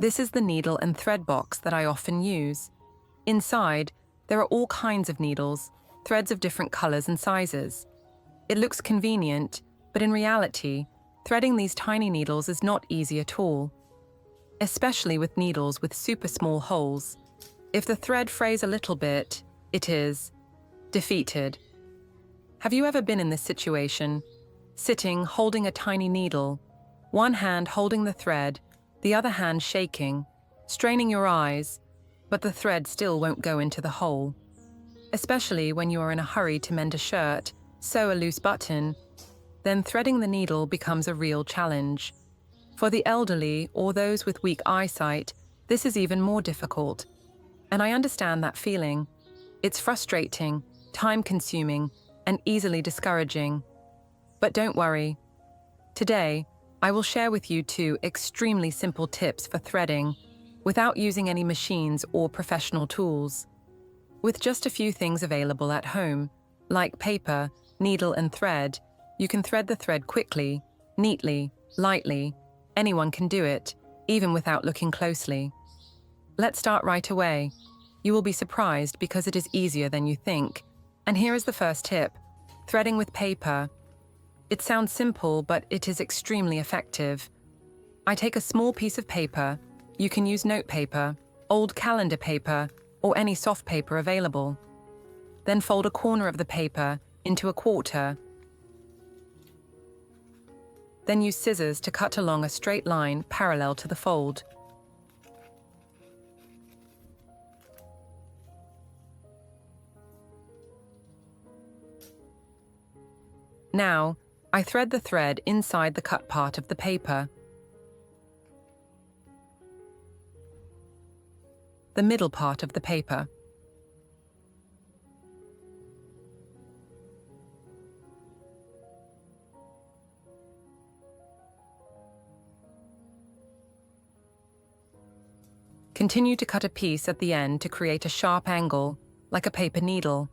This is the needle and thread box that I often use. Inside, there are all kinds of needles, threads of different colors and sizes. It looks convenient, but in reality, threading these tiny needles is not easy at all, especially with needles with super small holes. If the thread frays a little bit, it is defeated. Have you ever been in this situation? Sitting, holding a tiny needle, one hand holding the thread, the other hand shaking, straining your eyes, but the thread still won't go into the hole. Especially when you are in a hurry to mend a shirt, sew a loose button, then threading the needle becomes a real challenge. For the elderly or those with weak eyesight, this is even more difficult. And I understand that feeling. It's frustrating, time-consuming, and easily discouraging. But don't worry. Today, I will share with you 2 extremely simple tips for threading without using any machines or professional tools. With just a few things available at home, like paper, needle, and thread, you can thread the thread quickly, neatly, lightly. Anyone can do it, even without looking closely. Let's start right away. You will be surprised because it is easier than you think. And here is the first tip: threading with paper. It sounds simple, but it is extremely effective. I take a small piece of paper. You can use note paper, old calendar paper, or any soft paper available. Then fold a corner of the paper into a quarter. Then use scissors to cut along a straight line parallel to the fold. Now, I thread the thread inside the cut part of the paper. The middle part of the paper. Continue to cut a piece at the end to create a sharp angle, like a paper needle.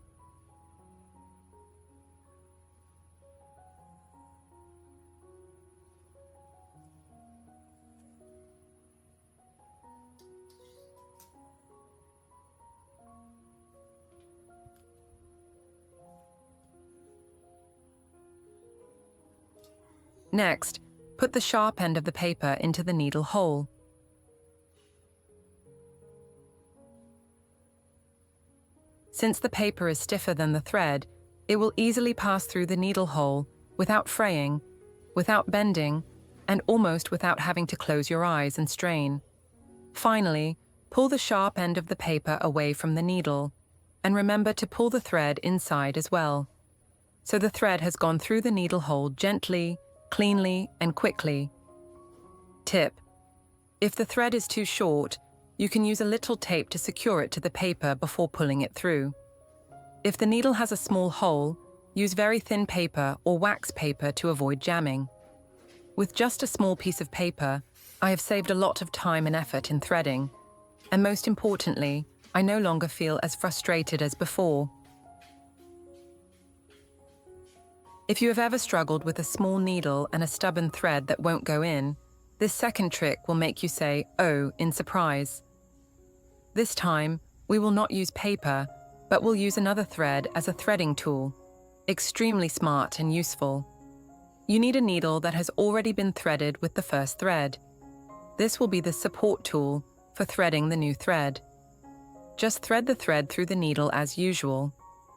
Next, put the sharp end of the paper into the needle hole. Since the paper is stiffer than the thread, it will easily pass through the needle hole without fraying, without bending, and almost without having to close your eyes and strain. Finally, pull the sharp end of the paper away from the needle, and remember to pull the thread inside as well. So the thread has gone through the needle hole gently, cleanly, and quickly. Tip: if the thread is too short, you can use a little tape to secure it to the paper before pulling it through. If the needle has a small hole, use very thin paper or wax paper to avoid jamming. With just a small piece of paper, I have saved a lot of time and effort in threading, and most importantly, I no longer feel as frustrated as before. If you have ever struggled with a small needle and a stubborn thread that won't go in, this second trick will make you say, "Oh," in surprise. This time, we will not use paper, but we'll use another thread as a threading tool. Extremely smart and useful. You need a needle that has already been threaded with the first thread. This will be the support tool for threading the new thread. Just thread the thread through the needle as usual.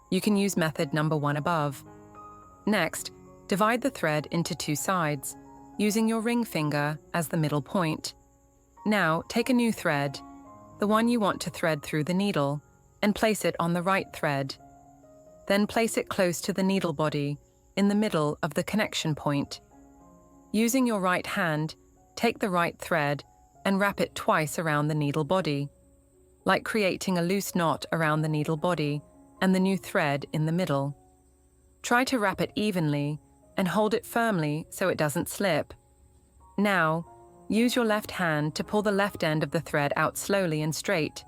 You can use method number 1 above. Next, divide the thread into 2 sides, using your ring finger as the middle point. Now, take a new thread, the one you want to thread through the needle, and place it on the right thread. Then place it close to the needle body, in the middle of the connection point. Using your right hand, take the right thread and wrap it twice around the needle body, like creating a loose knot around the needle body and the new thread in the middle. Try to wrap it evenly and hold it firmly so it doesn't slip. Now, use your left hand to pull the left end of the thread out slowly and straight.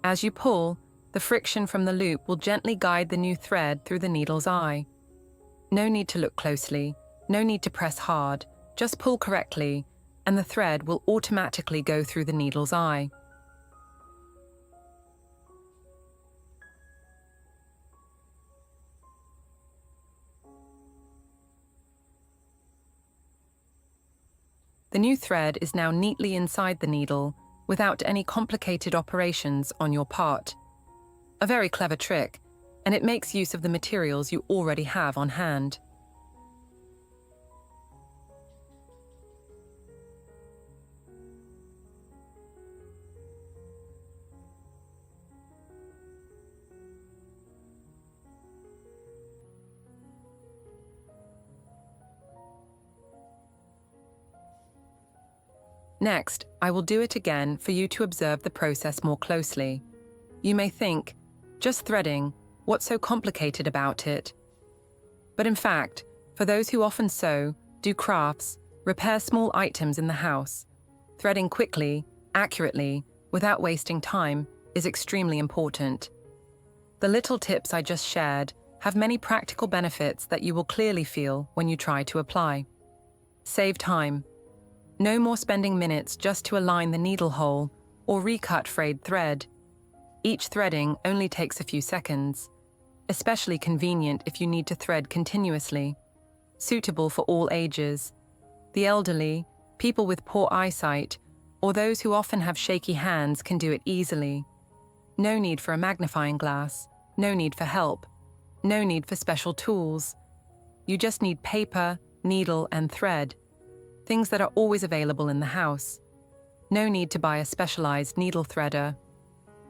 As you pull, the friction from the loop will gently guide the new thread through the needle's eye. No need to look closely, no need to press hard, just pull correctly, and the thread will automatically go through the needle's eye. The new thread is now neatly inside the needle without any complicated operations on your part. A very clever trick, and it makes use of the materials you already have on hand. Next, I will do it again for you to observe the process more closely. You may think, just threading, what's so complicated about it? But in fact, for those who often sew, do crafts, repair small items in the house, threading quickly, accurately, without wasting time is extremely important. The little tips I just shared have many practical benefits that you will clearly feel when you try to apply. Save time. No more spending minutes just to align the needle hole or recut frayed thread. Each threading only takes a few seconds, especially convenient if you need to thread continuously. Suitable for all ages, the elderly, people with poor eyesight, or those who often have shaky hands can do it easily. No need for a magnifying glass, no need for help, no need for special tools. You just need paper, needle, and thread. Things that are always available in the house. No need to buy a specialized needle threader.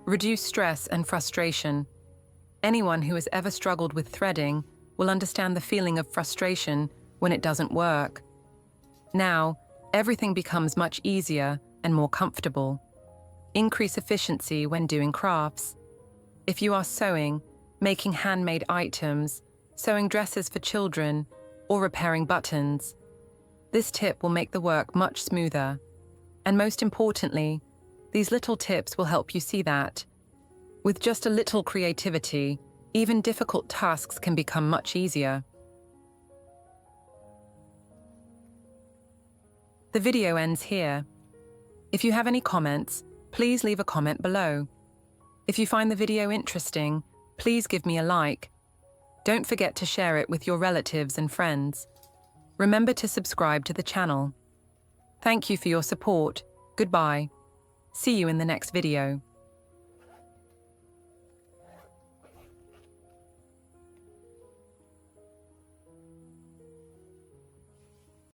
Reduce stress and frustration. Anyone who has ever struggled with threading will understand the feeling of frustration when it doesn't work. Now, everything becomes much easier and more comfortable. Increase efficiency when doing crafts. If you are sewing, making handmade items, sewing dresses for children, or repairing buttons, this tip will make the work much smoother. And most importantly, these little tips will help you see that, with just a little creativity, even difficult tasks can become much easier. The video ends here. If you have any comments, please leave a comment below. If you find the video interesting, please give me a like. Don't forget to share it with your relatives and friends. Remember to subscribe to the channel. Thank you for your support. Goodbye. See you in the next video.